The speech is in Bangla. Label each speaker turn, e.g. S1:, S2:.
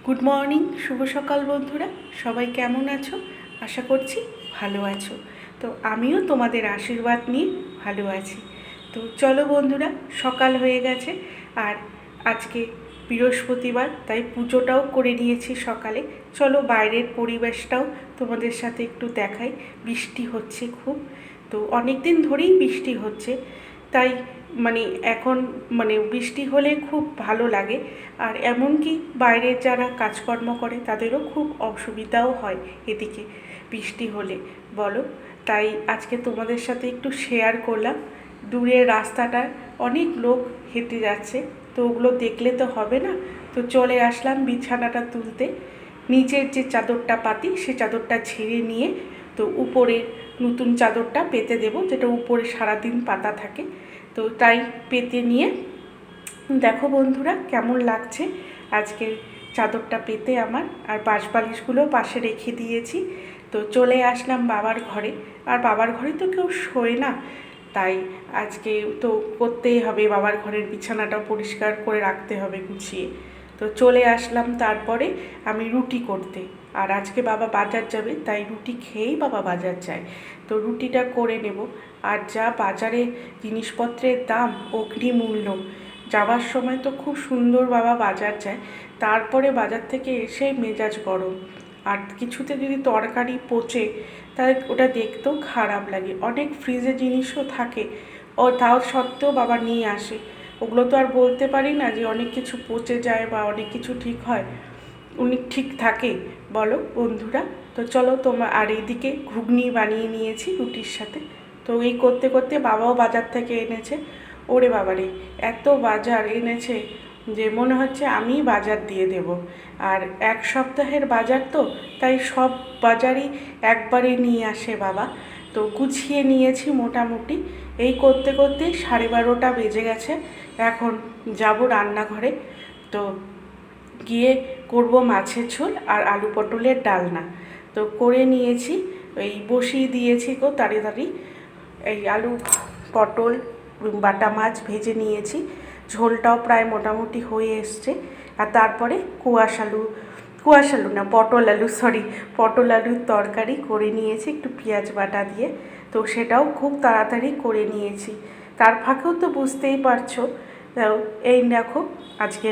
S1: গুড মর্নিং, শুভ সকাল বন্ধুরা। সবাই কেমন আছো? আশা করছি ভালো আছো। তো আমিও তোমাদের আশীর্বাদ নিয়ে ভালো আছি। তো চলো বন্ধুরা, সকাল হয়ে গেছে আর আজকে বৃহস্পতিবার, তাই পুজোটাও করে নিয়েছি সকালে। চলো বাইরের পরিবেশটাও তোমাদের সাথে একটু দেখাই। বৃষ্টি হচ্ছে খুব, তো অনেক দিন ধরেই বৃষ্টি হচ্ছে, তাই এখন বৃষ্টি হলে খুব ভালো লাগে। আর এমনকি বাইরের যারা কাজকর্ম করে তাদেরও খুব অসুবিধাও হয় এদিকে বৃষ্টি হলে, বলো। তাই আজকে তোমাদের সাথে একটু শেয়ার করলাম। দূরের রাস্তাটায় অনেক লোক হেঁটে যাচ্ছে, তো ওগুলো দেখলে তো হবে না, তো চলে আসলাম বিছানাটা তুলতে। নিচের যে চাদরটা পাতি সে চাদরটা ঝেড়ে নিয়ে তো উপরে নতুন চাদরটা পেতে দেব, যেটা উপরে সারাদিন পাতা থাকে। তো তাই পেতে নিয়ে দেখো বন্ধুরা কেমন লাগছে আজকে চাদরটা পেতে আমার। আর বালিশগুলো পাশে রেখে দিয়েছি। তো চলে আসলাম বাবার ঘরে। আর বাবার ঘরে তো কেউ শোয় না, তাই আজকে তো করতেই হবে, বাবার ঘরের বিছানাটা পরিষ্কার করে রাখতে হবে গুছিয়ে। তো চলে আসলাম তারপরে আমি রুটি করতে। আর আজকে বাবা বাজার যাবে, তাই রুটি খেয়েই বাবা বাজার যায়। তো রুটিটা করে নেব। আর যা বাজারে জিনিসপত্রের দাম, অগ্নিমূল্য। যাওয়ার সময় তো খুব সুন্দর বাবা বাজার যায়, তারপরে বাজার থেকে এসে মেজাজ গরম। আর কিছুতে যদি তরকারি পচে, তাহলে ওটা দেখতেও খারাপ লাগে। অনেক ফ্রিজে জিনিসও থাকে, ও তাও সত্ত্বেও বাবা নিয়ে আসে। ওগুলো তো আর বলতে পারি না যে অনেক কিছু পচে যায় বা অনেক কিছু ঠিক হয়, উনি ঠিক থাকে, বলো বন্ধুরা। তো চলো আর এইদিকে ঘুগনি বানিয়ে নিয়েছি রুটির সাথে। তো এই করতে করতে বাবাও বাজার থেকে এনেছে। ওরে বাবারে, এত বাজার এনেছে যে মনে হচ্ছে আমিই বাজার দিয়ে দেব। আর এক সপ্তাহের বাজার তো, তাই সব বাজারই একবারে নিয়ে আসে বাবা। তো গুছিয়ে নিয়েছি মোটামুটি। এই করতে করতে 12:30 বেজে গেছে। এখন যাব রান্নাঘরে। তো গিয়ে করব মাছের ঝোল আর আলু পটলের ডালনা। তো করে নিয়েছি, বসিয়ে দিয়েছি তাড়াতাড়ি। এই আলু পটল বাটা মাছ ভেজে নিয়েছি, ঝোলটাও প্রায় মোটামুটি হয়ে এসছে। আর তারপরে কুয়াশ আলু না, পটল আলুর তরকারি করে নিয়েছি একটু পেঁয়াজ বাটা দিয়ে। তো সেটাও খুব তাড়াতাড়ি করে নিয়েছি। তার ফাঁকেও তো বুঝতেই পারছো, এই দেখো আজকে